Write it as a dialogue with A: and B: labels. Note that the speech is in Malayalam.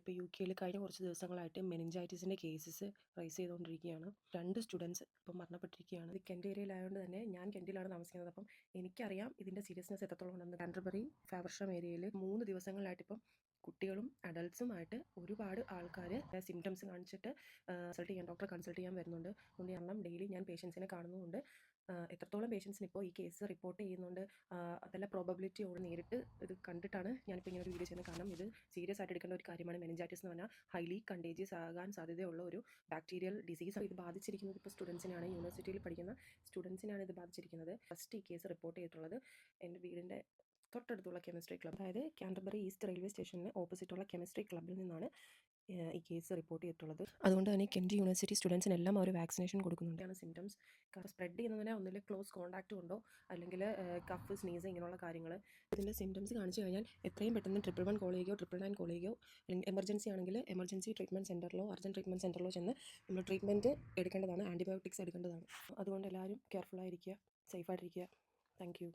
A: ഇപ്പോൾ UK കഴിഞ്ഞ കുറച്ച് ദിവസങ്ങളായിട്ട് മെനിഞ്ചൈറ്റിസിൻ്റെ കേസസ് റൈസ് ചെയ്തുകൊണ്ടിരിക്കുകയാണ്. 2 സ്റ്റുഡൻസ് ഇപ്പം മരണപ്പെട്ടിരിക്കുകയാണ്. ഇത് കെൻ്റ് ഏരിയയിലായതുകൊണ്ട് തന്നെ ഞാൻ കെൻറ്റിലാണ് താമസിക്കുന്നത്. അപ്പം എനിക്കറിയാം ഇതിൻ്റെ സീരിയസ്നെസ് എത്രത്തോളം ഉണ്ടെന്ന്. കാൻറ്റർബറി ഫാവർഷാം ഏരിയയിൽ 3 ദിവസങ്ങളിലായിട്ട് ഇപ്പം കുട്ടികളും അഡൾട്ട്സുമായിട്ട് ഒരുപാട് ആൾക്കാർ സിംറ്റംസ് കാണിച്ചിട്ട് ഡോക്ടറെ കൺസൾട്ട് ചെയ്യാൻ വരുന്നുണ്ട്. അതുകൊണ്ട് കാരണം ഡെയിലി ഞാൻ പേഷ്യൻസിനെ കാണുന്നുമുണ്ട്. എത്രത്തോളം പേഷ്യൻസിന് ഇപ്പോൾ ഈ കേസ് റിപ്പോർട്ട് ചെയ്യുന്നുണ്ട്, അതെല്ലാം പ്രോബബിലിറ്റിയോട് നേരിട്ട് ഇത് കണ്ടിട്ടാണ് ഞാനിപ്പോൾ ഇങ്ങനെ ഒരു വീഡിയോ ചെയ്യുന്നത്. കാരണം ഇത് സീരിയസ് ആയിട്ട് എടുക്കേണ്ട ഒരു കാര്യമാണ്. മെനിഞ്ചൈറ്റിസ് എന്ന് പറഞ്ഞാൽ ഹൈലി കണ്ടേജിയസ് ആകാൻ സാധ്യതയുള്ള ഒരു ബാക്ടീരിയൽ ഡിസീസ്. ഇത് ബാധിച്ചിരിക്കുന്നത് ഇപ്പോൾ സ്റ്റുഡൻസിനാണ്, യൂണിവേഴ്സിറ്റിയിൽ പഠിക്കുന്ന സ്റ്റുഡൻസിനാണ് ഇത് ബാധിച്ചിരിക്കുന്നത്. ഫസ്റ്റ് ഈ കേസ് റിപ്പോർട്ട് ചെയ്തിട്ടുള്ളത് എൻ്റെ വീടിൻ്റെ തൊട്ടടുത്തുള്ള കെമിസ്ട്രി ക്ലബ്, അതായത് കാൻറ്റർബറി ഈസ്റ്റ് റെയിൽവേ സ്റ്റേഷനിന് ഓപ്പോസിറ്റുള്ള കെമിസ്ട്രി ക്ലബ്ബിൽ നിന്നാണ് ഈ കേസ് റിപ്പോർട്ട് ചെയ്തിട്ടുള്ളത്. അതുകൊണ്ട് തന്നെ കെൻറ്റ് യൂണിവേഴ്സിറ്റി സ്റ്റുഡൻസിനെല്ലാം അവർ വാക്സിനേഷൻ കൊടുക്കുന്നുണ്ട്. സിംറ്റംസ് സ്പ്രെഡ് ചെയ്യുന്നതിന് ഒന്നിൽ ക്ലോസ് കോൺടാക്റ്റ് കൊണ്ടോ അല്ലെങ്കിൽ കഫ്, സ്നീസ് ഇങ്ങനെയുള്ള കാര്യങ്ങൾ. ഇതിൻ്റെ സിംറ്റംസ് കാണിച്ചു കഴിഞ്ഞാൽ എത്രയും പെട്ടെന്ന് 111 കോൾ ചെയ്യുകയോ 999 കോൾ ചെയ്യുകയോ, എമർജൻസി ആണെങ്കിൽ എമർജൻസി ട്രീറ്റ്മെൻറ്റ് സെൻറ്ററിലോ അർജൻറ്റ് ട്രീറ്റ്മെൻറ്റ് സെൻറ്ററിലോ ചെന്ന് നമ്മൾ ട്രീറ്റ്മെൻറ്റ് എടുക്കേണ്ടതാണ്, ആൻറ്റിബയോട്ടിക്സ് എടുക്കേണ്ടതാണ്. അതുകൊണ്ട് എല്ലാവരും കെയർഫുള്ളായിരിക്കുക, സേഫായിട്ടിരിക്കുക. Thank you.